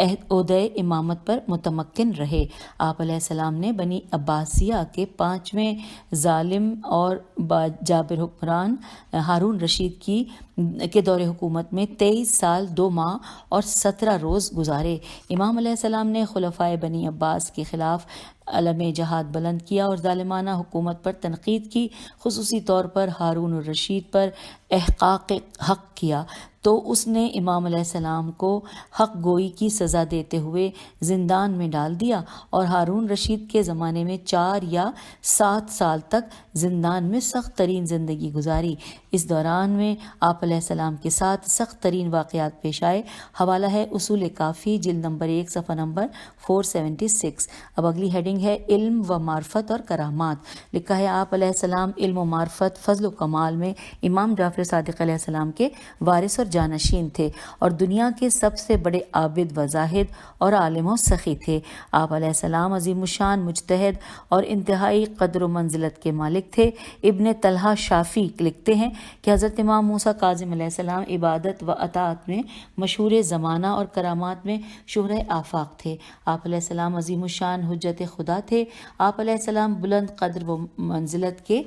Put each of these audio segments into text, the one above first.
عہدۂ امامت پر متمکن رہے۔ آپ علیہ السلام نے بنی عباسیہ کے 5ویں ظالم اور جابر حکمران ہارون رشید کے دور حکومت میں 23 سال 2 ماہ اور 17 روز گزارے۔ امام علیہ السلام نے خلفائے بنی عباس کے خلاف علم جہاد بلند کیا اور ظالمانہ حکومت پر تنقید کی، خصوصی طور پر ہارون الرشید پر احقاق حق کیا تو اس نے امام علیہ السلام کو حق گوئی کی سزا دیتے ہوئے زندان میں ڈال دیا اور ہارون رشید کے زمانے میں 4 یا 7 سال تک زندان میں سخت ترین زندگی گزاری۔ اس دوران میں آپ علیہ السلام کے ساتھ سخت ترین واقعات پیش آئے۔ حوالہ ہے اصول کافی، جلد نمبر 1 صفحہ نمبر 476۔ اب اگلی ہیڈنگ ہے علم و معرفت اور کرامات۔ لکھا ہے آپ علیہ السلام علم و معرفت، فضل و کمال میں امام جعفر صادق علیہ السلام کے وارث اور جانشین تھے اور دنیا کے سب سے بڑے عابد و زاہد اور عالم و سخی تھے۔ آپ علیہ السلام عظیم الشان مجتہد اور انتہائی قدر و منزلت کے مالک تھے۔ ابن طلحہ شافی لکھتے ہیں کہ حضرت امام موسیٰ کاظم علیہ السلام عبادت و اطاعت میں مشہور زمانہ اور کرامات میں شہرۂ آفاق تھے۔ آپ علیہ السلام عظیم الشان حجت خدا تھے۔ آپ علیہ السلام بلند قدر و منزلت کے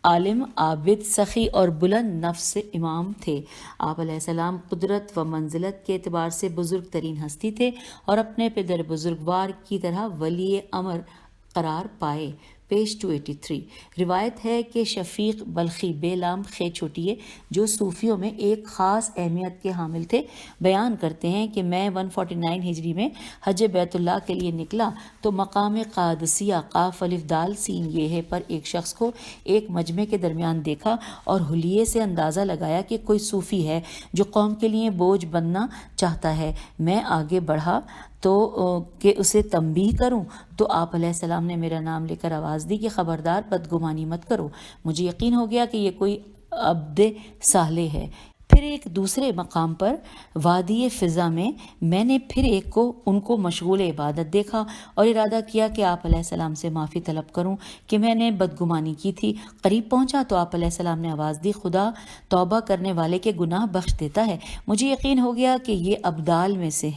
عالم، عابد، سخی اور بلند نفس امام تھے۔ آپ علیہ السلام قدرت و منزلت کے اعتبار سے بزرگ ترین ہستی تھے اور اپنے پدر بزرگوار کی طرح ولی امر قرار پائے۔ پیج 283۔ روایت ہے کہ شفیق بلخی بے لام خے چھوٹیے، جو صوفیوں میں ایک خاص اہمیت کے حامل تھے، بیان کرتے ہیں کہ میں 149 ہجری میں حج بیت اللہ کے لیے نکلا تو مقام قادسیہ قاف الف دال سین یہ ہے پر ایک شخص کو ایک مجمع کے درمیان دیکھا اور حلیے سے اندازہ لگایا کہ کوئی صوفی ہے جو قوم کے لیے بوجھ بننا چاہتا ہے۔ میں آگے بڑھا تو کہ اسے تنبیہ کروں تو آپ علیہ السلام نے میرا نام لے کر آواز دی کہ خبردار بدگمانی مت کرو۔ مجھے یقین ہو گیا کہ یہ کوئی عبد صالح ہے۔ پھر ایک دوسرے مقام پر وادی فضا میں نے پھر ایک کو ان کو مشغول عبادت دیکھا اور ارادہ کیا کہ آپ علیہ السلام سے معافی طلب کروں کہ میں نے بدگمانی کی تھی۔ قریب پہنچا تو آپ علیہ السلام نے آواز دی، خدا توبہ کرنے والے کے گناہ بخش دیتا ہے۔ مجھے یقین ہو گیا کہ یہ ابدال میں سے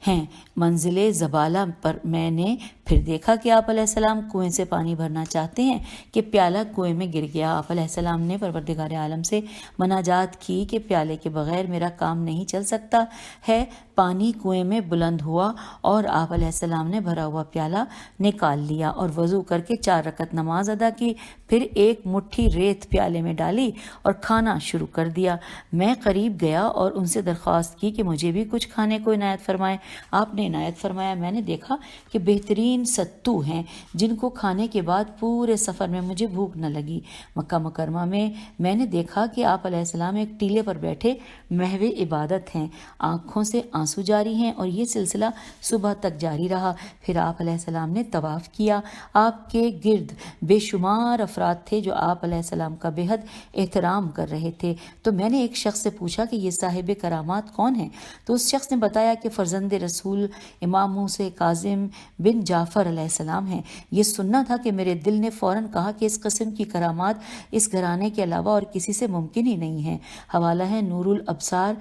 ہیں۔ منزل زبالہ پر میں نے پھر دیکھا کہ آپ علیہ السلام کنویں سے پانی بھرنا چاہتے ہیں کہ پیالہ کنویں میں گر گیا۔ آپ علیہ السلام نے پروردگار عالم سے مناجات کی کہ پیالے کے بغیر میرا کام نہیں چل سکتا ہے۔ پانی کنویں میں بلند ہوا اور آپ علیہ السلام نے بھرا ہوا پیالہ نکال لیا اور وضو کر کے 4 رکعت نماز ادا کی، پھر ایک مٹھی ریت پیالے میں ڈالی اور کھانا شروع کر دیا۔ میں قریب گیا اور ان سے درخواست کی کہ مجھے بھی کچھ کھانے کو عنایت فرمائیں۔ آپ نے عنایت فرمایا۔ میں نے دیکھا کہ بہترین ستو ہیں جن کو کھانے کے بعد پورے سفر میں مجھے بھوک نہ لگی۔ مکہ مکرمہ میں نے دیکھا کہ آپ علیہ السلام ایک ٹیلے پر بیٹھے محو عبادت ہیں، آنکھوں سے آنسو جاری ہیں اور یہ سلسلہ صبح تک جاری رہا۔ پھر آپ علیہ السلام نے طواف کیا۔ آپ کے گرد بے شمار افراد تھے جو آپ علیہ السلام کا بے حد احترام کر رہے تھے۔ تو میں نے ایک شخص سے پوچھا کہ یہ صاحب کرامات کون ہیں؟ تو اس شخص نے بتایا کہ فرزند رسول امام موسیٰ کاظم بن جعفر علیہ السلام ہیں۔ یہ سننا تھا کہ میرے دل نے فوراً کہا کہ اس قسم کی کرامات اس گھرانے کے علاوہ اور کسی سے ممکن ہی نہیں ہے۔ حوالہ ہے نور الابصار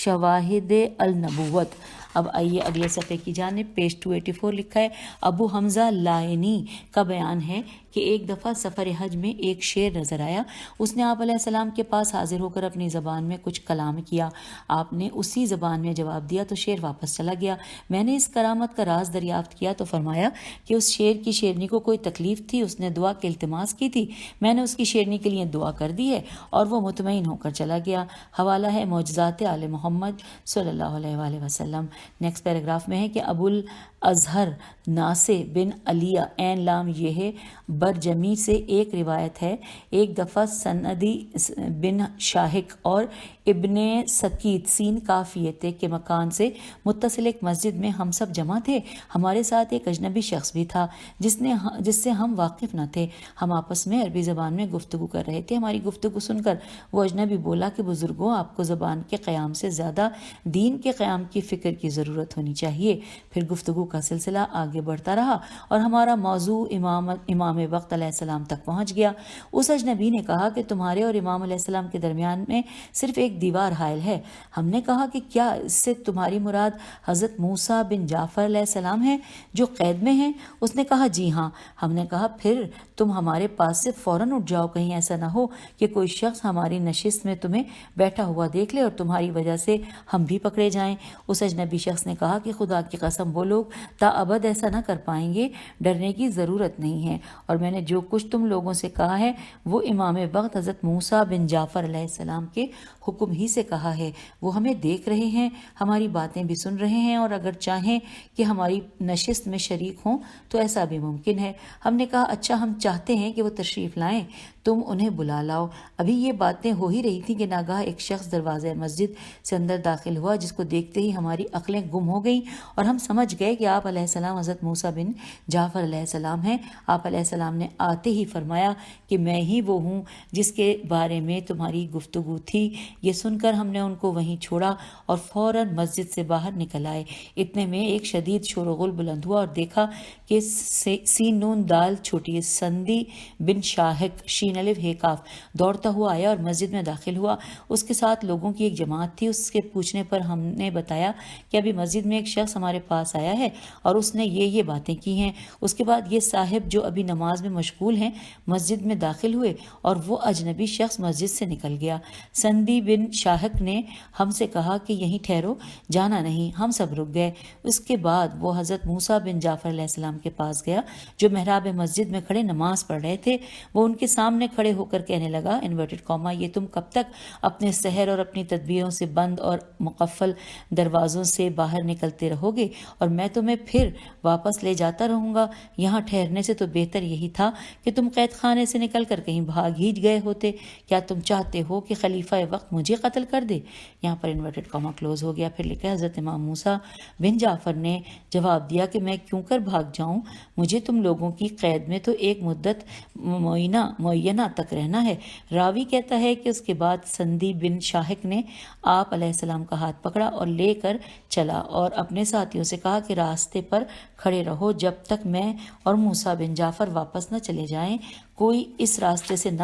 شواہد النبوت۔ اب آئیے اگلے صفحے کی جانب۔ پیج 284 لکھا ہے ابو حمزہ لائنی کا بیان ہے کہ ایک دفعہ سفر حج میں ایک شیر نظر آیا۔ اس نے آپ علیہ السلام کے پاس حاضر ہو کر اپنی زبان میں کچھ کلام کیا۔ آپ نے اسی زبان میں جواب دیا تو شیر واپس چلا گیا۔ میں نے اس کرامت کا راز دریافت کیا تو فرمایا کہ اس شیر کی شیرنی کو کوئی تکلیف تھی، اس نے دعا کی التماس کی تھی، میں نے اس کی شیرنی کے لیے دعا کر دی ہے اور وہ مطمئن ہو کر چلا گیا۔ حوالہ ہے معجزات آل محمد صلی اللہ علیہ وآلہ وسلم۔ نیکسٹ پیراگراف میں ہے کہ ابو الازہر ناصع بن علیہ عین لام یہ برجمی سے ایک روایت ہے، ایک دفعہ سندی بن شاہق اور ابن سکیت سین کافیتے کے مکان سے متصل ایک مسجد میں ہم سب جمع تھے۔ ہمارے ساتھ ایک اجنبی شخص بھی تھا جس سے ہم واقف نہ تھے۔ ہم آپس میں عربی زبان میں گفتگو کر رہے تھے۔ ہماری گفتگو سن کر وہ اجنبی بولا کہ بزرگوں، آپ کو زبان کے قیام سے زیادہ دین کے قیام کی فکر کی ضرورت ہونی چاہیے۔ پھر گفتگو کا سلسلہ آگے بڑھتا رہا اور ہمارا موضوع امام وقت علیہ السلام تک پہنچ گیا۔ اس اجنبی نے کہا کہ تمہارے اور امام علیہ السلام کے درمیان میں صرف ایک دیوار حائل ہے۔ ہم نے کہا کہ کیا اس سے تمہاری مراد حضرت موسیٰ بن جعفر علیہ السلام ہیں جو قید میں ہیں؟ اس نے کہا جی ہاں۔ ہم نے کہا پھر تم ہمارے پاس سے فوراً اٹھ جاؤ، کہیں ایسا نہ ہو کہ کوئی شخص ہماری نشست میں تمہیں بیٹھا ہوا دیکھ لے اور تمہاری وجہ سے ہم بھی پکڑے جائیں۔ اس اجنبی شخص نے کہا کہ خدا کی قسم وہ لوگ تا ابد ایسا نہ کر پائیں گے، ڈرنے کی ضرورت نہیں ہے، اور میں نے جو کچھ تم لوگوں سے کہا ہے وہ امام وقت حضرت موسیٰ بن جعفر علیہ السلام کے حکم ہی سے کہا ہے۔ وہ ہمیں دیکھ رہے ہیں، ہماری باتیں بھی سن رہے ہیں، اور اگر چاہیں کہ ہماری نشست میں شریک ہوں تو ایسا بھی ممکن ہے۔ ہم نے کہا اچھا، ہم چاہتے ہیں کہ وہ تشریف لائیں، تم انہیں بلا لاؤ۔ ابھی یہ باتیں ہو ہی رہی تھیں کہ ناگہاں ایک شخص دروازہ مسجد سے اندر داخل ہوا، جس کو دیکھتے ہی ہماری عقلیں گم ہو گئیں اور ہم سمجھ گئے کہ آپ علیہ السلام حضرت موسیٰ بن جعفر علیہ السلام ہیں۔ آپ علیہ السلام نے آتے ہی فرمایا کہ میں ہی وہ ہوں جس کے بارے میں تمہاری گفتگو تھی۔ یہ سن کر ہم نے ان کو وہیں چھوڑا اور فوراً مسجد سے باہر نکل آئے۔ اتنے میں ایک شدید شور و غل بلند ہوا اور دیکھا کہ سین نون دال چھوٹی سندی بن شاہق شین الف ہے کاف دوڑتا ہوا آیا اور مسجد میں داخل ہوا۔ اس کے ساتھ لوگوں کی ایک جماعت تھی۔ اس کے پوچھنے پر ہم نے بتایا کہ ابھی مسجد میں ایک شخص ہمارے پاس آیا ہے اور اس نے یہ باتیں کی ہیں۔ اس کے بعد یہ صاحب جو ابھی نماز میں مشغول ہیں مسجد میں داخل ہوئے اور وہ اجنبی شخص مسجد سے نکل گیا۔ سندی بن شاہق نے ہم سے کہا کہ یہیں ٹھہرو، جانا نہیں۔ ہم سب رک گئے۔ اس کے بعد وہ حضرت موسیٰ بن جعفر علیہ السلام کے پاس گیا جو محراب مسجد میں کھڑے نماز پڑھ رہے تھے۔ وہ ان کے سامنے کھڑے ہو کر کہنے لگا انورٹڈ کاما یہ تم کب تک اپنے سحر اور اپنی تدبیروں سے بند اور مقفل دروازوں سے باہر نکلتے رہو گے، اور میں تمہیں پھر واپس لے جاتا رہوں گا؟ یہاں ٹھہرنے سے تو بہتر یہی تھا کہ تم قید خانے سے نکل کر کہیں بھاگ ہی گئے ہوتے۔ کیا تم چاہتے ہو کہ خلیفہ وقت مجھے قتل کر دے؟ یہاں پر انورٹڈ کاما کلوز ہو گیا۔ پھر لکھا حضرت امام موسیٰ بن جعفر نے جواب دیا کہ میں کیوں کر بھاگ جاؤں؟ مجھے تم لوگوں کی قید میں تو ایک مدت معینہ تک رہنا ہے۔ راوی کہتا ہے کہ اس کے بعد سندی بن شاہق نے آپ علیہ السلام کا ہاتھ پکڑا اور لے کر چلا اور اپنے ساتھیوں سے کہا کہ راستے پر کھڑے رہو جب تک میں اور موسیٰ بن جعفر واپس نہ چلے جائیں۔ کوئی اس راستے سے نہ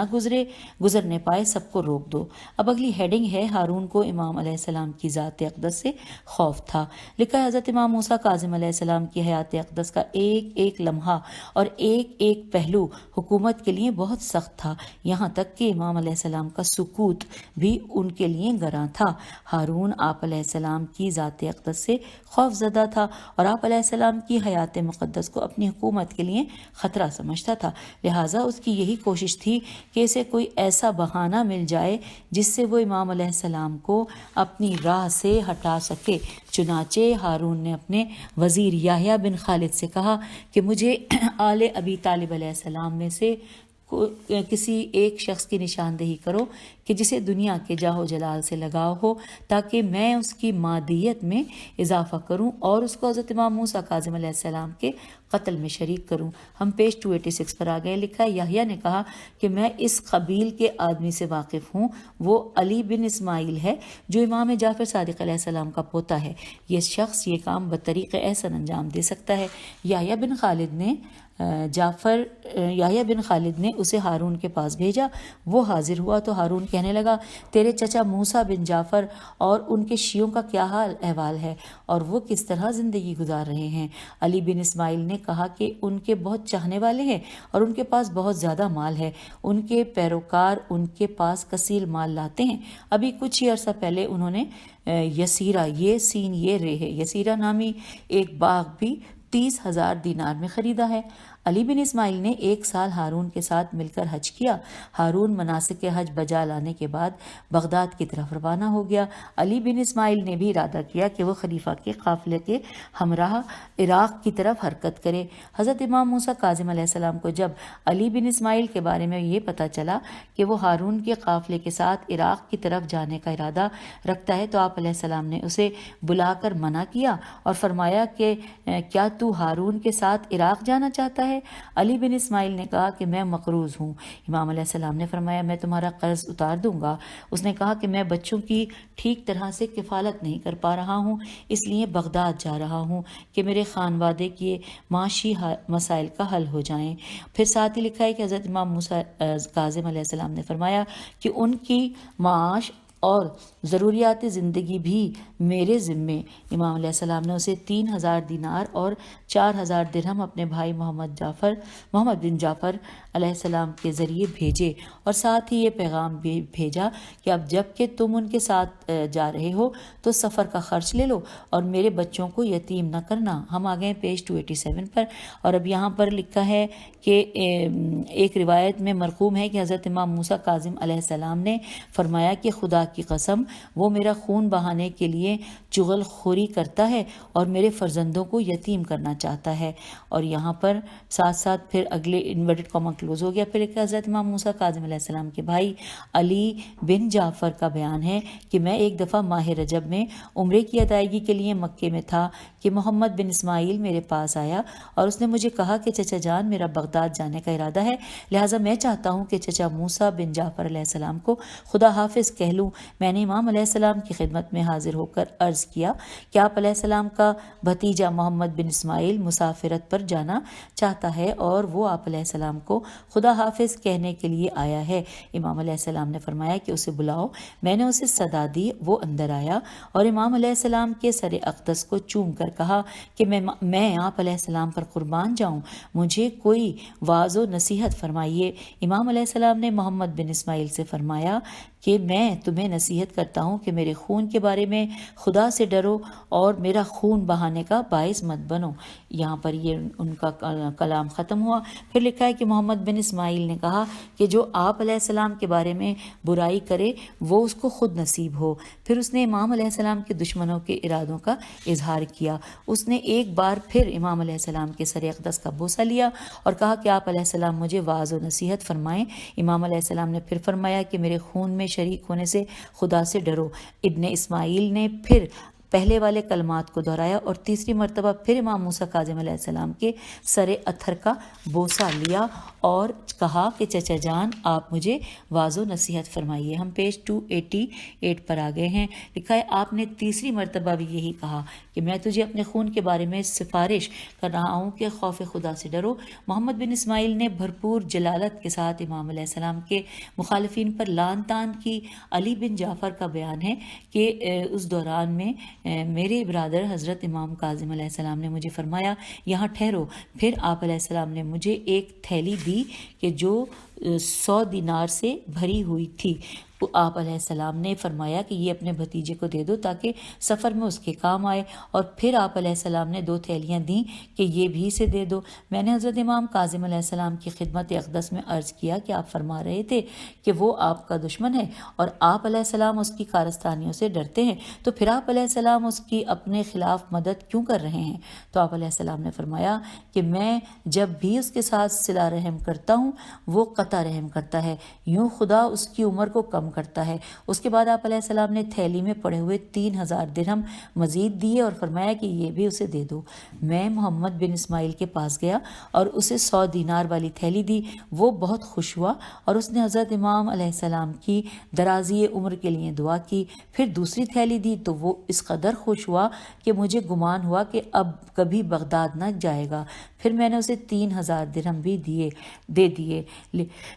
گزرنے پائے، سب کو روک دو۔ اب اگلی ہیڈنگ ہے ہارون کو امام علیہ السلام کی ذات اقدس سے خوف تھا۔ لکھا ہے حضرت امام موسیٰ کاظم علیہ السلام کی حیات اقدس کا ایک ایک لمحہ اور ایک ایک پہلو حکومت کے لیے بہت سخت تھا، یہاں تک کہ امام علیہ السلام کا سکوت بھی ان کے لیے گراں تھا۔ ہارون آپ علیہ السلام کی ذات اقدس سے خوف زدہ تھا اور آپ علیہ السلام کی حیات مقدس کو اپنی حکومت کے لیے خطرہ سمجھتا تھا، لہٰذا اس کی یہی کوشش تھی کہ اسے کوئی ایسا بہانہ مل جائے جس سے وہ امام علیہ السلام کو اپنی راہ سے ہٹا سکے۔ چنانچہ ہارون نے اپنے وزیر یحییٰ بن خالد سے کہا کہ مجھے آل ابی طالب علیہ السلام میں سے کسی ایک شخص کی نشاندہی کرو کہ جسے دنیا کے جاہ و جلال سے لگاؤ ہو، تاکہ میں اس کی مادیت میں اضافہ کروں اور اس کو حضرت امام موسیٰ کاظم علیہ السلام کے قتل میں شریک کروں۔ ہم پیج 286 پر آ گئے۔ لکھا ہے یحییٰ نے کہا کہ میں اس قبیل کے آدمی سے واقف ہوں، وہ علی بن اسماعیل ہے جو امام جعفر صادق علیہ السلام کا پوتا ہے۔ یہ شخص یہ کام بطریق احسن انجام دے سکتا ہے۔ یحییٰ بن خالد نے اسے ہارون کے پاس بھیجا۔ وہ حاضر ہوا تو ہارون کہنے لگا تیرے چچا موسیٰ بن جعفر اور ان کے شیعوں کا کیا احوال ہے اور وہ کس طرح زندگی گزار رہے ہیں؟ علی بن اسماعیل نے کہا کہ ان کے بہت چاہنے والے ہیں اور ان کے پاس بہت زیادہ مال ہے، ان کے پیروکار ان کے پاس کثیر مال لاتے ہیں۔ ابھی کچھ ہی عرصہ پہلے انہوں نے یسیرہ، یہ سین یہ رے ہے، یسیرہ نامی ایک باغ بھی 30,000 دینار میں خریدا ہے۔ علی بن اسماعیل نے 1 سال ہارون کے ساتھ مل کر حج کیا۔ ہارون مناسک حج بجا لانے کے بعد بغداد کی طرف روانہ ہو گیا۔ علی بن اسماعیل نے بھی ارادہ کیا کہ وہ خلیفہ کے قافلے کے ہمراہ عراق کی طرف حرکت کرے۔ حضرت امام موسیٰ کاظم علیہ السلام کو جب علی بن اسماعیل کے بارے میں یہ پتہ چلا کہ وہ ہارون کے قافلے کے ساتھ عراق کی طرف جانے کا ارادہ رکھتا ہے تو آپ علیہ السلام نے اسے بلا کر منع کیا اور فرمایا کہ کیا تو ہارون کے ساتھ عراق جانا چاہتا ہے؟ علی بن اسماعیل نے کہا کہ میں مقروض ہوں۔ امام علیہ السلام نے فرمایا میں تمہارا قرض اتار دوں گا۔ اس نے کہا کہ میں بچوں کی ٹھیک طرح سے کفالت نہیں کر پا رہا ہوں، اس لیے بغداد جا رہا ہوں کہ میرے خانوادے کے معاشی مسائل کا حل ہو جائیں۔ پھر ساتھ ہی لکھا ہے کہ حضرت امام موسیٰ کاظم علیہ السلام نے فرمایا کہ ان کی معاش اور ضروریات زندگی بھی میرے ذمے۔ امام علیہ السلام نے اسے 3000 دینار اور 4000 درہم اپنے بھائی محمد بن جعفر علیہ السلام کے ذریعے بھیجے، اور ساتھ ہی یہ پیغام بھی بھیجا کہ اب جب کہ تم ان کے ساتھ جا رہے ہو تو سفر کا خرچ لے لو اور میرے بچوں کو یتیم نہ کرنا۔ ہم آ گئے پیج 287 پر، اور اب یہاں پر لکھا ہے کہ ایک روایت میں مرقوم ہے کہ حضرت امام موسیٰ کاظم علیہ السلام نے فرمایا کہ خدا کی قسم وہ میرا خون بہانے کے لیے چغل خوری کرتا ہے اور میرے فرزندوں کو یتیم کرنا چاہتا ہے۔ اور یہاں پر ساتھ ساتھ پھر اگلے انورٹڈ کاما کلوز ہو گیا، پھر ایک حضرت امام موسیٰ کاظم علیہ السلام کے بھائی علی بن جعفر کا بیان ہے کہ میں ایک دفعہ ماہ رجب میں عمرے کی ادائیگی کے لیے مکے میں تھا کہ محمد بن اسماعیل میرے پاس آیا اور اس نے مجھے کہا کہ چچا جان میرا بغداد جانے کا ارادہ ہے، لہٰذا میں چاہتا ہوں کہ چچا موسیٰ بن جعفر علیہ السلام کو خدا حافظ کہہ لوں۔ میں نے امام علیہ السلام کی خدمت میں حاضر ہو کر عرض کیا کہ آپ علیہ السلام کا بھتیجا محمد بن اسماعیل مسافرت پر جانا چاہتا ہے اور وہ آپ علیہ السلام کو خدا حافظ کہنے کے لیے آیا ہے۔ امام علیہ السلام نے فرمایا کہ اسے بلاؤ۔ میں نے اسے صدا دی، وہ اندر آیا اور امام علیہ السلام کے سر اقدس کو چوم کر کہا کہ میں آپ علیہ السلام پر قربان جاؤں، مجھے کوئی واعظ و نصیحت فرمائیے۔ امام علیہ السلام نے محمد بن اسماعیل سے فرمایا کہ میں تمہیں نصیحت کرتا ہوں کہ میرے خون کے بارے میں خدا سے ڈرو اور میرا خون بہانے کا باعث مت بنو۔ یہاں پر یہ ان کا کلام ختم ہوا۔ پھر لکھا ہے کہ محمد بن اسماعیل نے کہا کہ جو آپ علیہ السلام کے بارے میں برائی کرے وہ اس کو خود نصیب ہو۔ پھر اس نے امام علیہ السلام کے دشمنوں کے ارادوں کا اظہار کیا۔ اس نے ایک بار پھر امام علیہ السلام کے سر اقدس کا بوسہ لیا اور کہا کہ آپ علیہ السلام مجھے واعظ و نصیحت فرمائیں۔ امام علیہ السلام نے پھر فرمایا کہ میرے خون میں شریک ہونے سے خدا سے ڈرو۔ ابن اسماعیل نے پھر پہلے والے کلمات کو دہرایا اور تیسری مرتبہ پھر امام موسیٰ کاظم علیہ السلام کے سر اتھر کا بوسہ لیا اور کہا کہ چچا جان آپ مجھے واعظ و نصیحت فرمائیے۔ ہم پیج 288 پر آ گئے ہیں۔ لکھا ہے آپ نے تیسری مرتبہ بھی یہی کہا کہ میں تجھے اپنے خون کے بارے میں سفارش کر رہا ہوں کہ خوف خدا سے ڈرو۔ محمد بن اسماعیل نے بھرپور جلالت کے ساتھ امام علیہ السلام کے مخالفین پر لعن طعن کی۔ علی بن جعفر کا بیان ہے کہ اس دوران میں میرے برادر حضرت امام کاظم علیہ السلام نے مجھے فرمایا یہاں ٹھہرو۔ پھر آپ علیہ السلام نے مجھے ایک تھیلی دی کہ جو 100 دینار سے بھری ہوئی تھی۔ آپ علیہ السلام نے فرمایا کہ یہ اپنے بھتیجے کو دے دو تاکہ سفر میں اس کے کام آئے، اور پھر آپ علیہ السلام نے 2 تھیلیاں دیں کہ یہ بھی اسے دے دو۔ میں نے حضرت امام کاظم علیہ السلام کی خدمت اقدس میں عرض کیا کہ آپ فرما رہے تھے کہ وہ آپ کا دشمن ہے اور آپ علیہ السلام اس کی کارستانیوں سے ڈرتے ہیں، تو پھر آپ علیہ السلام اس کی اپنے خلاف مدد کیوں کر رہے ہیں؟ تو آپ علیہ السلام نے فرمایا کہ میں جب بھی اس کے ساتھ صلہ رحم کرتا ہوں وہ قطع رحم کرتا ہے، یوں خدا اس کی عمر کو کم کرتا ہے۔ اس کے بعد آپ علیہ السلام نے تھیلی میں پڑے ہوئے 3000 درہم مزید دیے اور فرمایا کہ یہ بھی اسے دے دو۔ میں محمد بن اسماعیل کے پاس گیا اور اسے 100 دینار والی تھیلی دی۔ وہ بہت خوش ہوا اور اس نے حضرت امام علیہ السلام کی درازی عمر کے لیے دعا کی۔ پھر دوسری تھیلی دی تو وہ اس قدر خوش ہوا کہ مجھے گمان ہوا کہ اب کبھی بغداد نہ جائے گا۔ پھر میں نے اسے 3000 درہم بھی دے دیے،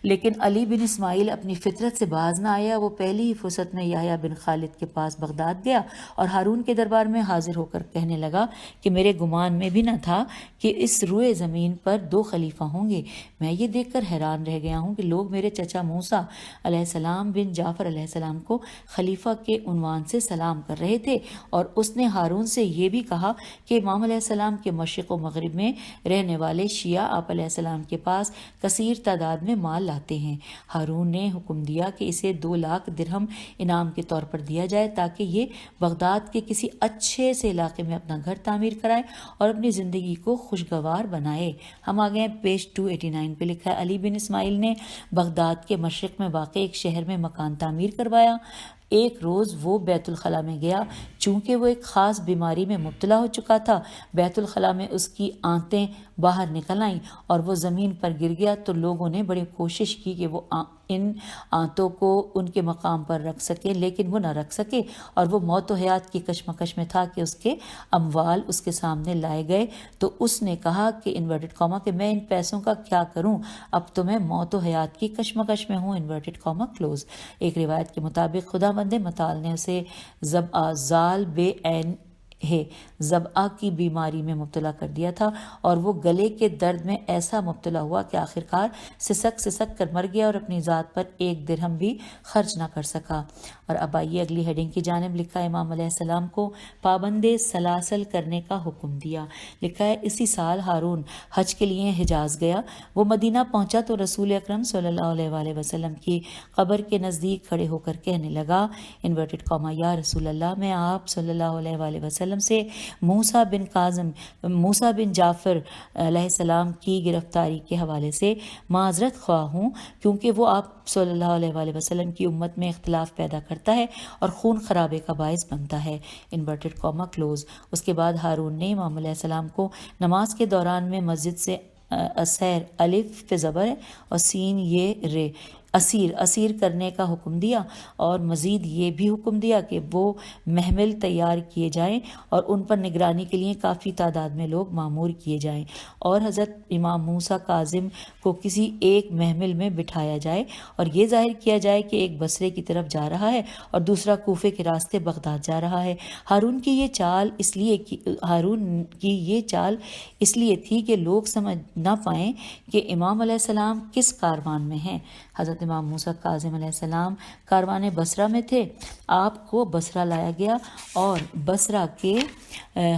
لیکن علی بن اسماعیل اپنی فطرت سے باز نہ آیا۔ وہ پہلی ہی فرصت میں یحییٰ بن خالد کے پاس بغداد گیا اور ہارون کے دربار میں حاضر ہو کر کہنے لگا کہ میرے گمان میں بھی نہ تھا کہ اس روئے زمین پر 2 خلیفہ ہوں گے۔ میں یہ دیکھ کر حیران رہ گیا ہوں کہ لوگ میرے چچا موسیٰ علیہ السلام بن جعفر علیہ السلام کو خلیفہ کے عنوان سے سلام کر رہے تھے، اور اس نے ہارون سے یہ بھی کہا کہ امام علیہ السلام کے مشرق و مغرب میں رہنے والے شیعہ آپ علیہ السلام کے پاس کثیر تعداد میں مال لاتے ہیں۔ ہارون نے حکم دیا کہ اسے 2 لاکھ درہم انعام کے طور پر دیا جائے تاکہ یہ بغداد کے کسی اچھے سے علاقے میں اپنا گھر تعمیر کرائے اور اپنی زندگی کو خوشگوار بنائے۔ ہم آگئے پیج 289 پہ لکھا ہے علی بن اسماعیل نے بغداد کے مشرق میں واقع ایک شہر میں مکان تعمیر کروایا۔ ایک روز وہ بیت الخلاء میں گیا، چونکہ وہ ایک خاص بیماری میں مبتلا ہو چکا تھا۔ بیت الخلاء میں اس کی آنتیں باہر نکل آئیں اور وہ زمین پر گر گیا، تو لوگوں نے بڑی کوشش کی کہ وہ ان آنتوں کو ان کے مقام پر رکھ سکے، لیکن وہ نہ رکھ سکے، اور وہ موت و حیات کی کشمکش میں تھا کہ اس کے اموال اس کے سامنے لائے گئے۔ تو اس نے کہا کہ انورٹڈ کاما کہ میں ان پیسوں کا کیا کروں، اب تو میں موت و حیات کی کشمکش میں ہوں، انورٹڈ کاما کلوز۔ ایک روایت کے مطابق خداوند متعال نے اسے زال بے عین ہے ذبح کی بیماری میں مبتلا کر دیا تھا، اور وہ گلے کے درد میں ایسا مبتلا ہوا کہ آخرکار سسک کر مر گیا اور اپنی ذات پر 1 درہم بھی خرچ نہ کر سکا۔ اور اب آئیے اگلی ہیڈنگ کی جانب۔ لکھا ہے امام علیہ السلام کو پابند سلاسل کرنے کا حکم دیا۔ لکھا ہے اسی سال ہارون حج کے لیے حجاز گیا۔ وہ مدینہ پہنچا تو رسول اکرم صلی اللہ علیہ وآلہ وسلم کی قبر کے نزدیک کھڑے ہو کر کہنے لگا انورٹڈ کاما یا رسول اللہ، میں آپ صلی اللہ علیہ وآلہ وسلم سے موسیٰ بن جعفر علیہ السلام کی گرفتاری کے حوالے سے معذرت خواہ ہوں، کیونکہ وہ آپ صلی اللہ علیہ وآلہ وسلم کی امت میں اختلاف پیدا کرتا ہے اور خون خرابے کا باعث بنتا ہے، انورٹڈ کاما کلوز۔ اس کے بعد ہارون نے امام علیہ السلام کو نماز کے دوران میں مسجد سے اسیر الف پہ زبر ہے اور سین یہ رے اسیر کرنے کا حکم دیا، اور مزید یہ بھی حکم دیا کہ وہ محمل تیار کیے جائیں اور ان پر نگرانی کے لیے کافی تعداد میں لوگ مامور کیے جائیں، اور حضرت امام موسیٰ کاظم کو کسی ایک محمل میں بٹھایا جائے، اور یہ ظاہر کیا جائے کہ ایک بصرے کی طرف جا رہا ہے اور دوسرا کوفے کے راستے بغداد جا رہا ہے۔ ہارون کی یہ چال اس لیے تھی کہ لوگ سمجھ نہ پائیں کہ امام علیہ السلام کس کاروان میں ہیں۔ حضرت امام موسیٰ کاظم علیہ السلام کاروان بصرہ میں تھے۔ آپ کو بصرہ لایا گیا اور بصرہ کے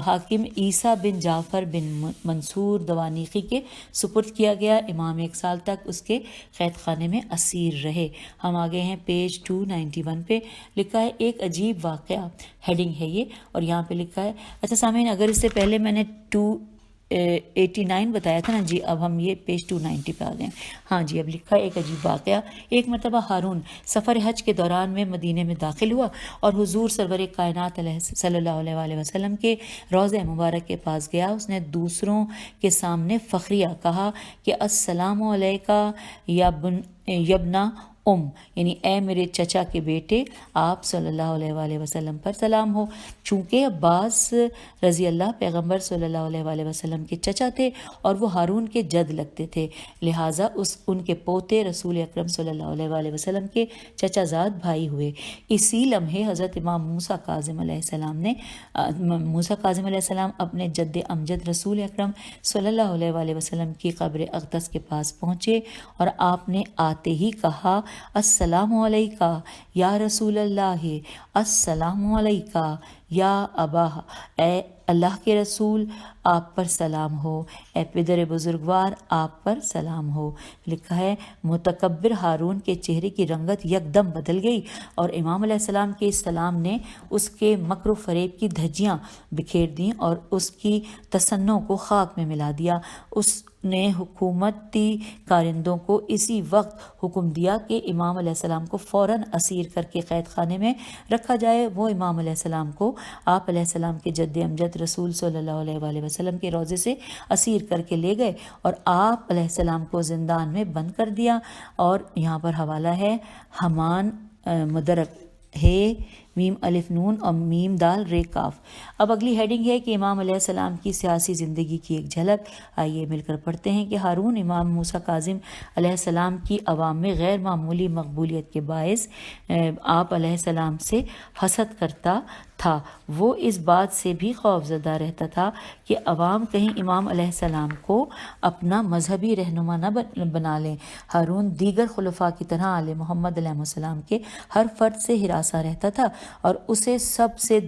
حاکم عیسیٰ بن جعفر بن منصور دوانیقی کے سپرد کیا گیا۔ امام 1 سال تک اس کے قید خانے میں اسیر رہے۔ ہم آگے ہیں پیج 291 پہ۔ لکھا ہے ایک عجیب واقعہ، ہیڈنگ ہے یہ، اور یہاں پہ لکھا ہے اچھا سامعین، اگر اس سے پہلے میں نے 289 بتایا تھا نا جی، اب ہم یہ پیج 290 پہ آ گئے۔ ہاں جی، اب لکھا ہے ایک عجیب واقعہ۔ ایک مرتبہ ہارون سفر حج کے دوران میں مدینے میں داخل ہوا اور حضور سرور کائنات صلی اللہ علیہ وآلہ وسلم کے روضہ مبارک کے پاس گیا۔ اس نے دوسروں کے سامنے فخریہ کہا کہ السلام علیکہ یبنا یعنی اے میرے چچا کے بیٹے، آپ صلی اللہ علیہ وآلہ وسلم پر سلام ہو۔ چونکہ عباس رضی اللہ پیغمبر صلی اللہ علیہ وآلہ وسلم کے چچا تھے اور وہ ہارون کے جد لگتے تھے، لہٰذا ان کے پوتے رسول اکرم صلی اللہ علیہ وآلہ وسلم کے چچا زاد بھائی ہوئے۔ اسی لمحے حضرت امام موسیٰ کاظم علیہ السلام اپنے جد امجد رسول اکرم صلی اللہ علیہ وآلہ وسلم کی قبر اقدس کے پاس پہنچے، اور آپ نے آتے ہی کہا السلام علیکہ یا رسول اللہ، السلام علیکہ یا ابا، اے اللہ کے رسول آپ پر سلام ہو، اے پدر بزرگوار آپ پر سلام ہو۔ لکھا ہے متکبر ہارون کے چہرے کی رنگت یکدم بدل گئی، اور امام علیہ السلام کے اس سلام نے اس کے مکر و فریب کی دھجیاں بکھیر دیں اور اس کی تصنع کو خاک میں ملا دیا۔ اس نے حکومتی کارندوں کو اسی وقت حکم دیا کہ امام علیہ السلام کو فوراً اسیر کر کے قید خانے میں رکھا جائے۔ وہ امام علیہ السلام کو آپ علیہ السلام کے جد امجد رسول صلی اللہ علیہ وآلہ وسلم کے روضے سے اسیر کر کے لے گئے اور آپ علیہ السلام کو زندان میں بند کر دیا۔ اور یہاں پر حوالہ ہے حمان مدرک ہے میم الف نون اور میم دال رے کاف۔ اب اگلی ہیڈنگ ہے کہ امام علیہ السلام کی سیاسی زندگی کی ایک جھلک۔ آئیے مل کر پڑھتے ہیں کہ ہارون امام موسیٰ کاظم علیہ السلام کی عوام میں غیر معمولی مقبولیت کے باعث آپ علیہ السلام سے حسد کرتا تھا۔ وہ اس بات سے بھی خوف زدہ رہتا تھا کہ عوام کہیں امام علیہ السلام کو اپنا مذہبی رہنما نہ بنا لیں۔ ہارون دیگر خلفاء کی طرح آل محمد علیہ السلام کے ہر فرد سے ہراساں رہتا تھا، اور اسے سب سے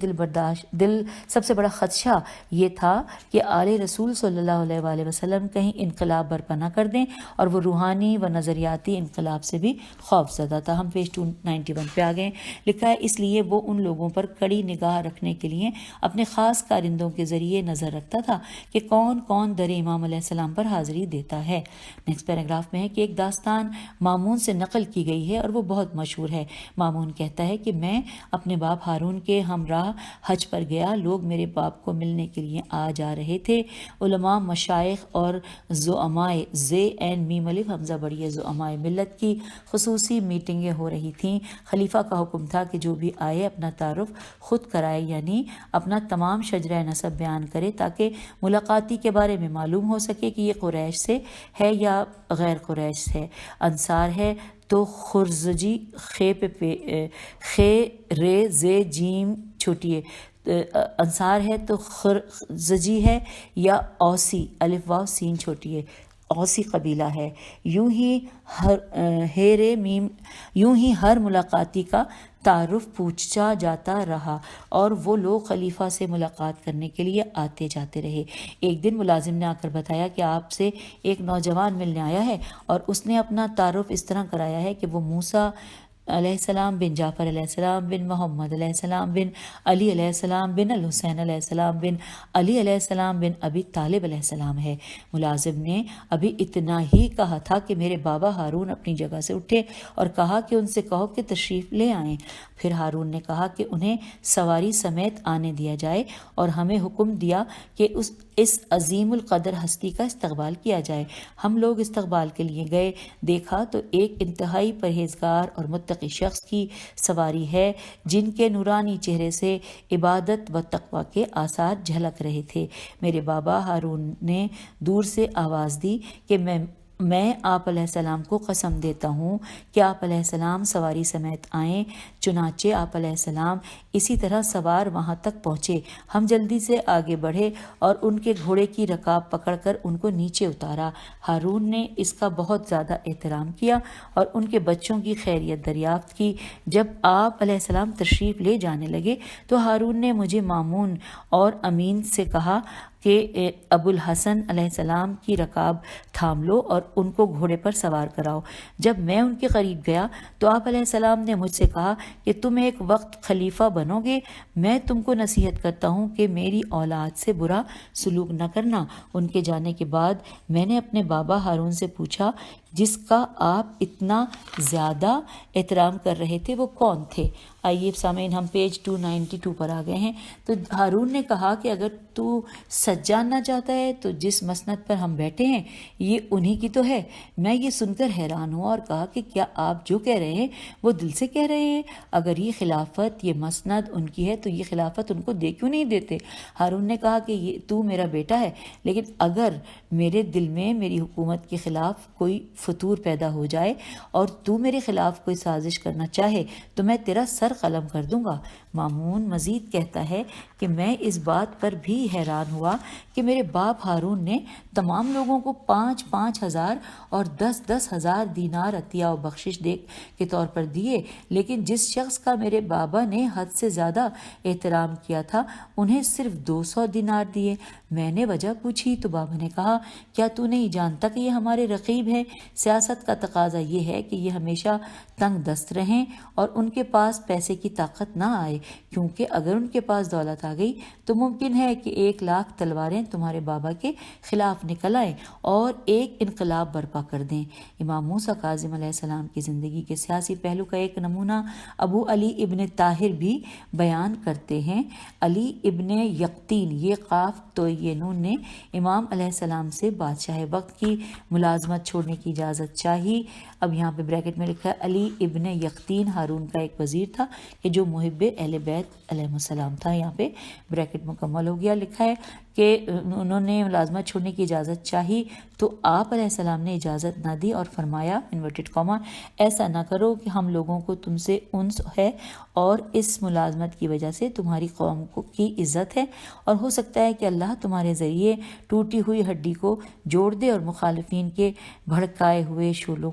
سب سے بڑا خدشہ یہ تھا کہ آل رسول صلی اللہ علیہ وآلہ وسلم کہیں انقلاب برپا نہ کر دیں، اور وہ روحانی و نظریاتی انقلاب سے بھی خوف زدہ تھا۔ ہم پیج 291 پہ آ گئے۔ لکھا ہے اس لیے وہ ان لوگوں پر کڑی نگاہ رکھنے کے لیے اپنے خاص کارندوں کے ذریعے نظر رکھتا تھا کہ کون کون در امام علیہ السلام پر حاضری دیتا ہے۔ نیکسٹ پیراگراف میں ہے کہ ایک داستان مامون سے نقل کی گئی ہے اور وہ بہت مشہور ہے۔ مامون کہتا ہے کہ میں اپنے باپ ہارون کے ہمراہ حج پر گیا، لوگ میرے باپ کو ملنے کے لیے آ جا رہے تھے، علماء، مشائخ اور زعمائے حمزہ بڑی زعمائے ملت کی خصوصی میٹنگیں ہو رہی تھیں۔ خلیفہ کا حکم تھا کہ جو بھی آئے اپنا تعارف خود کرائے، یعنی اپنا تمام شجرہ نسب بیان کرے تاکہ ملاقاتی کے بارے میں معلوم ہو سکے کہ یہ قریش سے ہے یا غیر قریش سے۔ انصار ہے تو خرزجی، خے رے زے جیم چھوٹی ہے، انصار ہے تو خرزجی ہے یا اوسی، الف واو سین چھوٹی ہے، اوسی قبیلہ ہے۔ یوں ہی ہر ملاقاتی کا تعارف پوچھا جاتا رہا اور وہ لوگ خلیفہ سے ملاقات کرنے کے لیے آتے جاتے رہے۔ ایک دن ملازم نے آ کر بتایا کہ آپ سے ایک نوجوان ملنے آیا ہے اور اس نے اپنا تعارف اس طرح کرایا ہے کہ وہ موسیٰ علیہ السلام بن جعفر علیہ السلام بن محمد علیہ السلام بن علی علیہ السلام بن الحسین علیہ السلام بن علی علیہ السلام بن ابی طالب علیہ السلام ہے۔ ملازم نے ابھی اتنا ہی کہا تھا کہ میرے بابا ہارون اپنی جگہ سے اٹھے اور کہا کہ ان سے کہو کہ تشریف لے آئیں۔ پھر ہارون نے کہا کہ انہیں سواری سمیت آنے دیا جائے اور ہمیں حکم دیا کہ اس عظیم القدر ہستی کا استقبال کیا جائے۔ ہم لوگ استقبال کے لیے گئے، دیکھا تو ایک انتہائی پرہیزگار اور متقی شخص کی سواری ہے جن کے نورانی چہرے سے عبادت و تقوی کے آثار جھلک رہے تھے۔ میرے بابا ہارون نے دور سے آواز دی کہ میں آپ علیہ السلام کو قسم دیتا ہوں کہ آپ علیہ السلام سواری سمیت آئیں۔ چنانچہ آپ علیہ السلام اسی طرح سوار وہاں تک پہنچے۔ ہم جلدی سے آگے بڑھے اور ان کے گھوڑے کی رکاب پکڑ کر ان کو نیچے اتارا۔ ہارون نے اس کا بہت زیادہ احترام کیا اور ان کے بچوں کی خیریت دریافت کی۔ جب آپ علیہ السلام تشریف لے جانے لگے تو ہارون نے مجھے مامون اور امین سے کہا کہ ابو الحسن علیہ السلام کی رکاب تھام لو اور ان کو گھوڑے پر سوار کراؤ۔ جب میں ان کے قریب گیا تو آپ علیہ السلام نے مجھ سے کہا کہ تم ایک وقت خلیفہ بنو گے، میں تم کو نصیحت کرتا ہوں کہ میری اولاد سے برا سلوک نہ کرنا۔ ان کے جانے کے بعد میں نے اپنے بابا ہارون سے پوچھا جس کا آپ اتنا زیادہ احترام کر رہے تھے وہ کون تھے؟ آئیے سامعین ہم پیج 292 پر آ گئے ہیں۔ تو ہارون نے کہا کہ اگر تو سچ جاننا چاہتا ہے تو جس مسند پر ہم بیٹھے ہیں یہ انہی کی تو ہے۔ میں یہ سن کر حیران ہوا اور کہا کہ کیا آپ جو کہہ رہے ہیں وہ دل سے کہہ رہے ہیں؟ اگر یہ خلافت، یہ مسند ان کی ہے تو یہ خلافت ان کو دے کیوں نہیں دیتے؟ ہارون نے کہا کہ یہ تو میرا بیٹا ہے، لیکن اگر میرے دل میں میری حکومت کے خلاف کوئی فطور پیدا ہو جائے اور تو میرے خلاف کوئی سازش کرنا چاہے تو میں تیرا سر قلم کر دوں گا۔ مامون مزید کہتا ہے کہ میں اس بات پر بھی حیران ہوا کہ میرے باپ ہارون نے تمام لوگوں کو 5,000 اور 10,000 دینار عطیہ و بخشش کے طور پر دیے، لیکن جس شخص کا میرے بابا نے حد سے زیادہ احترام کیا تھا انہیں صرف 200 دینار دیے۔ میں نے وجہ پوچھی تو بابا نے کہا کیا تو نہیں جانتا کہ یہ ہمارے رقیب ہیں؟ سیاست کا تقاضا یہ ہے کہ یہ ہمیشہ تنگ دست رہیں اور ان کے پاس پیسے کی طاقت نہ آئے، کیونکہ اگر ان کے پاس دولت آ گئی تو ممکن ہے کہ 1,00,000 تلواریں تمہارے بابا کے خلاف نکل آئیں اور ایک انقلاب برپا کر دیں۔ امام موسیٰ کاظم علیہ السلام کی زندگی کے سیاسی پہلو کا ایک نمونہ ابو علی ابن طاہر بھی بیان کرتے ہیں۔ علی ابن یقطین، یہ قاف تو یہ نون، نے امام علیہ السلام سے بادشاہ وقت کی ملازمت چھوڑنے کی اجازت چاہی۔ اب یہاں پہ بریکٹ میں لکھا ہے علی ابن یقطین ہارون کا ایک وزیر تھا کہ جو محب اہل بیت علیہ السلام تھا۔ یہاں پہ بریکٹ مکمل ہو گیا۔ لکھا ہے کہ انہوں نے ملازمت چھوڑنے کی اجازت چاہی تو آپ علیہ السلام نے اجازت نہ دی اور فرمایا انورٹڈ کاما ایسا نہ کرو کہ ہم لوگوں کو تم سے انس ہے اور اس ملازمت کی وجہ سے تمہاری قوم کی عزت ہے، اور ہو سکتا ہے کہ اللہ تمہارے ذریعے ٹوٹی ہوئی ہڈی کو جوڑ دے اور مخالفین کے بھڑکائے ہوئے شعلوں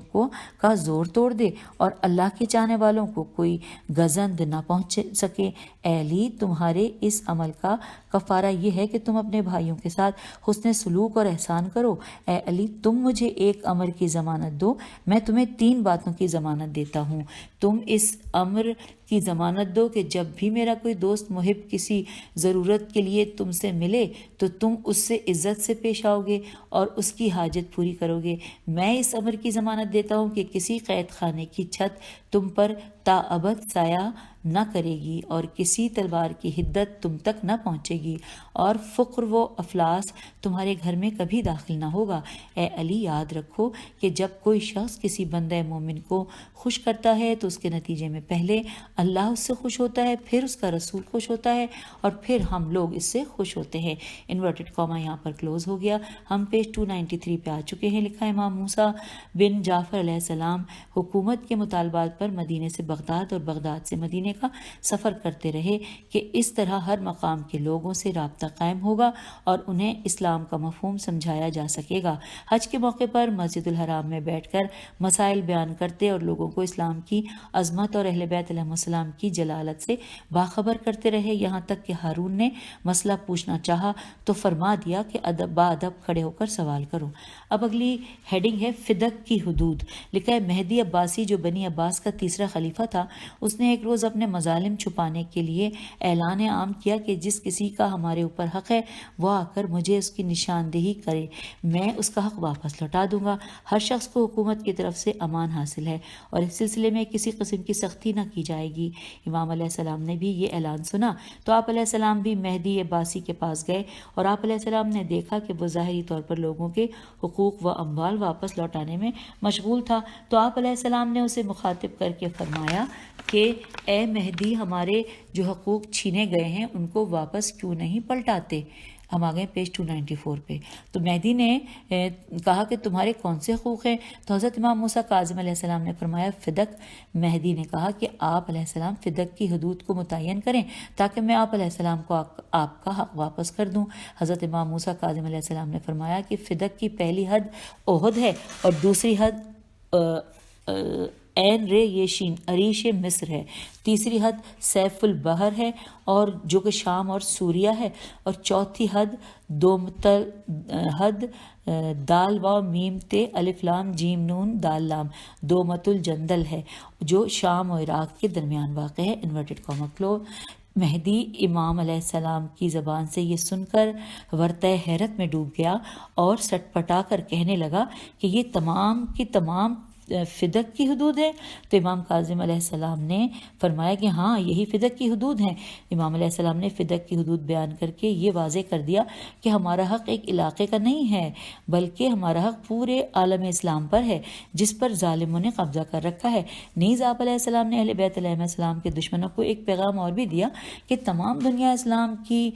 کا زور توڑ دے اور اللہ کے چاہنے والوں کو کوئی گزند نہ پہنچ سکے۔ اے علی، تمہارے اس عمل کا کفارہ یہ ہے کہ تم اپنے بھائیوں کے ساتھ حسن سلوک اور احسان کرو۔ اے علی، تم مجھے ایک امر کی ضمانت دو، میں تمہیں 3 باتوں کی ضمانت دیتا ہوں۔ تم اس امر کی ضمانت دو کہ جب بھی میرا کوئی دوست محب کسی ضرورت کے لیے تم سے ملے تو تم اس سے عزت سے پیش آؤ گے اور اس کی حاجت پوری کرو گے۔ میں اس امر کی ضمانت دیتا ہوں کہ کسی قید خانے کی چھت تم پر تاابد سایہ نہ کرے گی اور کسی تلوار کی حدت تم تک نہ پہنچے گی اور فقر و افلاس تمہارے گھر میں کبھی داخل نہ ہوگا۔ اے علی، یاد رکھو کہ جب کوئی شخص کسی بندہ مومن کو خوش کرتا ہے تو اس کے نتیجے میں پہلے اللہ اس سے خوش ہوتا ہے، پھر اس کا رسول خوش ہوتا ہے اور پھر ہم لوگ اس سے خوش ہوتے ہیں۔ انورٹڈ کاما یہاں پر کلوز ہو گیا۔ ہم پیج 293 پہ آ چکے ہیں۔ لکھا امام موسیٰ بن جعفر علیہ السلام حکومت کے مطالبات پر مدینے سے بغداد اور بغداد سے مدینے کا سفر کرتے رہے کہ اس طرح ہر مقام کے لوگوں سے رابطہ قائم ہوگا اور انہیں اسلام کا مفہوم سمجھایا جا سکے گا۔ حج کے موقع پر مسجد الحرام میں بیٹھ کر مسائل بیان کرتے اور لوگوں کو اسلام کی عظمت اور اہل بیت علیہ السلام کی جلالت سے باخبر کرتے رہے، یہاں تک کہ ہارون نے مسئلہ پوچھنا چاہا تو فرما دیا کہ باادب کھڑے ہو کر سوال کرو۔ اب اگلی ہیڈنگ ہے فدق کی حدود۔ لکھا ہے مہدی عباسی جو بنی عباس کا تیسرا خلیفہ تھا، اس نے ایک روز اپنے مظالم چھپانے کے لیے اعلان عام کیا کہ جس کسی کا ہمارے اوپر حق ہے وہ آ کر مجھے اس کی نشاندہی کرے، میں اس کا حق واپس لوٹا دوں گا۔ ہر شخص کو حکومت کی طرف سے امان حاصل ہے اور اس سلسلے میں کسی قسم کی سختی نہ کی جائے گی۔ امام علیہ السلام نے بھی یہ اعلان سنا تو آپ علیہ السلام بھی مہدی عباسی کے پاس گئے اور آپ علیہ السلام نے دیکھا کہ وہ ظاہری طور پر لوگوں کے حقوق و اموال واپس لوٹانے میں مشغول تھا، تو آپ علیہ السلام نے اسے مخاطب کر کے فرمایا کہ اے مہدی، ہمارے جو حقوق چھینے گئے ہیں ان کو واپس کیوں نہیں پلٹاتے؟ ہم آگئے پیج 294 پہ۔ تو مہدی نے کہا کہ تمہارے کون سے حقوق ہیں؟ تو حضرت امام موسیٰ کاظم علیہ السلام نے فرمایا فدق۔ مہدی نے کہا کہ آپ علیہ السلام فدق کی حدود کو متعین کریں تاکہ میں آپ علیہ السلام کو آپ کا حق واپس کر دوں۔ حضرت امام موسیٰ کاظم علیہ السلام نے فرمایا کہ فدق کی پہلی حد احد ہے اور دوسری حد عین رے یشین عریش مصر ہے، تیسری حد سیف البحر ہے اور جو کہ شام اور سوریہ ہے، اور چوتھی حد دومتل حد دال و میم تے الف لام جیم نون دال لام دومت الجندل ہے جو شام اور عراق کے درمیان واقع ہے۔ Inverted Cama close. مہدی امام علیہ السلام کی زبان سے یہ سن کر ورطۂ حیرت میں ڈوب گیا اور سٹ پٹا کر کہنے لگا کہ یہ تمام کی تمام فدق کی حدود ہے؟ تو امام کاظم علیہ السلام نے فرمایا کہ ہاں، یہی فدق کی حدود ہیں۔ امام علیہ السلام نے فدق کی حدود بیان کر کے یہ واضح کر دیا کہ ہمارا حق ایک علاقے کا نہیں ہے بلکہ ہمارا حق پورے عالم اسلام پر ہے جس پر ظالموں نے قبضہ کر رکھا ہے۔ نیز آپ علیہ السلام نے اہل بیت علیہ السلام کے دشمنوں کو ایک پیغام اور بھی دیا کہ تمام دنیا اسلام کی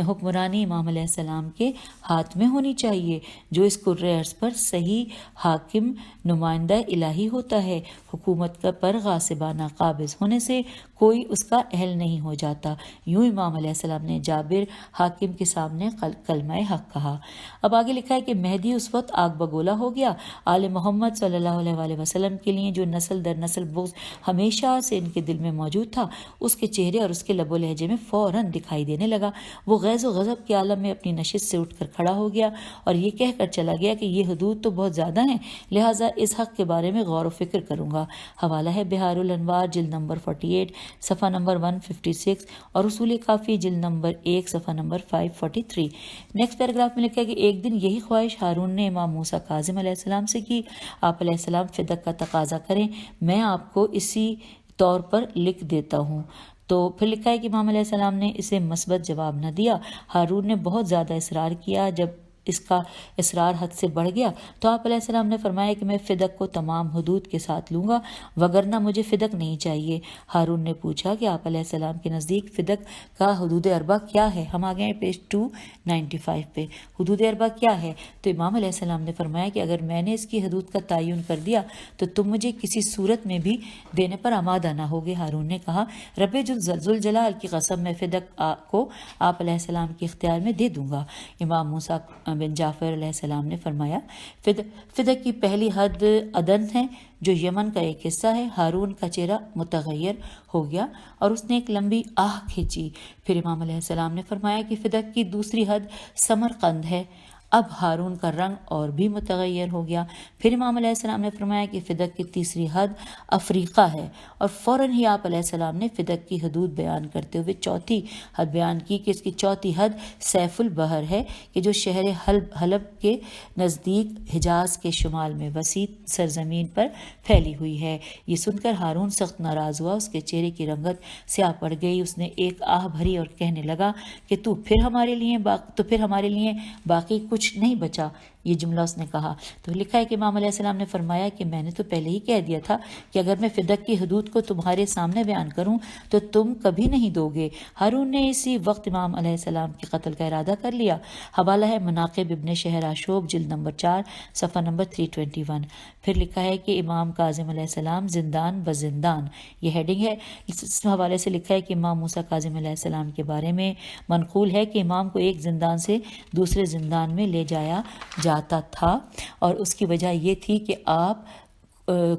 حکمرانی امام علیہ السلام کے ہاتھ میں ہونی چاہیے، جو اس کرۂ ارض پر صحیح حاکم نمائندہ الہی ہوتا ہے۔ حکومت پر غاصبانہ قابض ہونے سے کوئی اس کا اہل نہیں ہو جاتا۔ یوں امام علیہ السلام نے جابر حاکم کے سامنے کلمہ حق کہا۔ اب آگے لکھا ہے کہ مہدی اس وقت آگ بگولا ہو گیا۔ آل محمد صلی اللہ علیہ وآلہ وسلم کے لیے جو نسل در نسل بغض ہمیشہ سے ان کے دل میں موجود تھا، اس کے چہرے اور اس کے لب و لہجے میں فوراً دکھائی دینے لگا۔ وہ غیظ و غضب کے عالم میں اپنی نشست سے اٹھ کر کھڑا ہو گیا اور یہ کہہ کر چلا گیا کہ یہ حدود تو بہت زیادہ ہیں، لہٰذا اس حق کے بارے میں غور و فکر کروں گا۔ حوالہ ہے بہار الانوار جلد نمبر 48 صفحہ نمبر 156 اور اصول کافی جلد نمبر 1 صفحہ نمبر 543۔ نیکسٹ پیراگراف میں لکھا ہے کہ ایک دن یہی خواہش ہارون نے امام موسیٰ کاظم علیہ السلام سے کی، آپ علیہ السلام فدق کا تقاضا کریں، میں آپ کو اسی طور پر لکھ دیتا ہوں۔ تو پھر لکھا ہے کہ امام علیہ السلام نے اسے مثبت جواب نہ دیا۔ ہارون نے بہت زیادہ اصرار کیا۔ جب اس کا اصرار حد سے بڑھ گیا تو آپ علیہ السلام نے فرمایا کہ میں فدق کو تمام حدود کے ساتھ لوں گا وگرنہ مجھے فدق نہیں چاہیے۔ ہارون نے پوچھا کہ آپ علیہ السلام کے نزدیک فدق کا حدود اربع کیا ہے؟ ہم آگے ہیں پیج 295 پہ۔ حدود اربع کیا ہے؟ تو امام علیہ السلام نے فرمایا کہ اگر میں نے اس کی حدود کا تعین کر دیا تو تم مجھے کسی صورت میں بھی دینے پر آمادہ نہ ہوگے۔ ہارون نے کہا رب ذوالجلال کی قسم میں فدق کو آپ علیہ السلام کے اختیار میں دے دوں گا۔ امام موسیٰ بن جعفر علیہ السلام نے فرمایا فدق کی پہلی حد عدن ہے جو یمن کا ایک حصہ ہے۔ ہارون کا چہرہ متغیر ہو گیا اور اس نے ایک لمبی آہ کھینچی۔ پھر امام علیہ السلام نے فرمایا کہ فدق کی دوسری حد سمرقند ہے۔ اب ہارون کا رنگ اور بھی متغیر ہو گیا۔ پھر امام علیہ السلام نے فرمایا کہ فدق کی تیسری حد افریقہ ہے، اور فوراً ہی آپ علیہ السلام نے فدق کی حدود بیان کرتے ہوئے چوتھی حد بیان کی کہ اس کی چوتھی حد سیف البحر ہے کہ جو شہر حلب کے نزدیک حجاز کے شمال میں وسیع سرزمین پر پھیلی ہوئی ہے۔ یہ سن کر ہارون سخت ناراض ہوا، اس کے چہرے کی رنگت سیاہ پڑ گئی، اس نے ایک آہ بھری اور کہنے لگا کہ تو پھر ہمارے لیے باقی کچھ نہیں بچا۔ یہ جملہ اس نے کہا تو لکھا ہے کہ امام علیہ السلام نے فرمایا کہ میں نے تو پہلے ہی کہہ دیا تھا کہ اگر میں فدق کی حدود کو تمہارے سامنے بیان کروں تو تم کبھی نہیں دو گے۔ ہارون نے اسی وقت امام علیہ السلام کے قتل کا ارادہ کر لیا۔ حوالہ ہے مناقب ابن شہراشوب جلد نمبر 4 صفحہ نمبر 321۔ پھر لکھا ہے کہ امام کاظم علیہ السلام زندان بزندان، یہ ہیڈنگ ہے۔ اس حوالے سے لکھا ہے کہ امام موسیٰ کاظم علیہ السلام کے بارے میں منقول ہے کہ امام کو ایک زندان سے دوسرے زندان میں لے جایا جاتا تھا، اور اس کی وجہ یہ تھی کہ آپ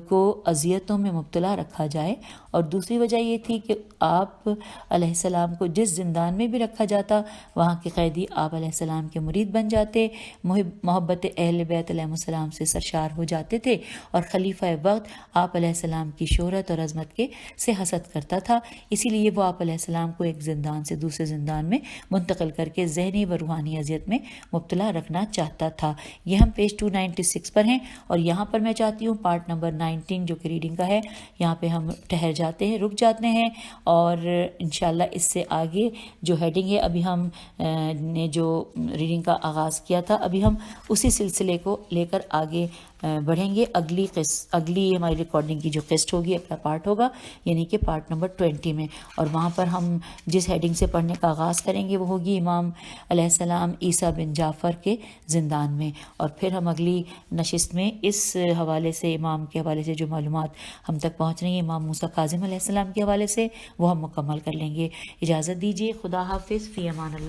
کو اذیتوں میں مبتلا رکھا جائے، اور دوسری وجہ یہ تھی کہ آپ علیہ السلام کو جس زندان میں بھی رکھا جاتا وہاں کے قیدی آپ علیہ السلام کے مرید بن جاتے، محبت اہل بیت علیہ السلام سے سرشار ہو جاتے تھے، اور خلیفہ وقت آپ علیہ السلام کی شہرت اور عظمت سے حسد کرتا تھا۔ اسی لیے وہ آپ علیہ السلام کو ایک زندان سے دوسرے زندان میں منتقل کر کے ذہنی و روحانی اذیت میں مبتلا رکھنا چاہتا تھا۔ یہ ہم پیج 296 پر ہیں، اور یہاں پر میں چاہتی ہوں پارٹ نمبر 19 جو کہ ریڈنگ کا ہے، یہاں پہ ہم رک جاتے ہیں، اور انشاءاللہ اس سے آگے جو ہیڈنگ ہے، ابھی ہم نے جو ریڈنگ کا آغاز کیا تھا، ابھی ہم اسی سلسلے کو لے کر آگے بڑھیں گے۔ اگلی ہماری ریکارڈنگ کی جو قسط ہوگی، اگلا پارٹ ہوگا، یعنی کہ پارٹ نمبر 20 میں، اور وہاں پر ہم جس ہیڈنگ سے پڑھنے کا آغاز کریں گے وہ ہوگی امام علیہ السلام عیسیٰ بن جعفر کے زندان میں، اور پھر ہم اگلی نشست میں اس حوالے سے، امام کے حوالے سے جو معلومات ہم تک پہنچ رہی ہیں امام موسیٰ کاظم علیہ السلام کے حوالے سے، وہ ہم مکمل کر لیں گے۔ اجازت دیجیے، خدا حافظ، فی امان اللہ۔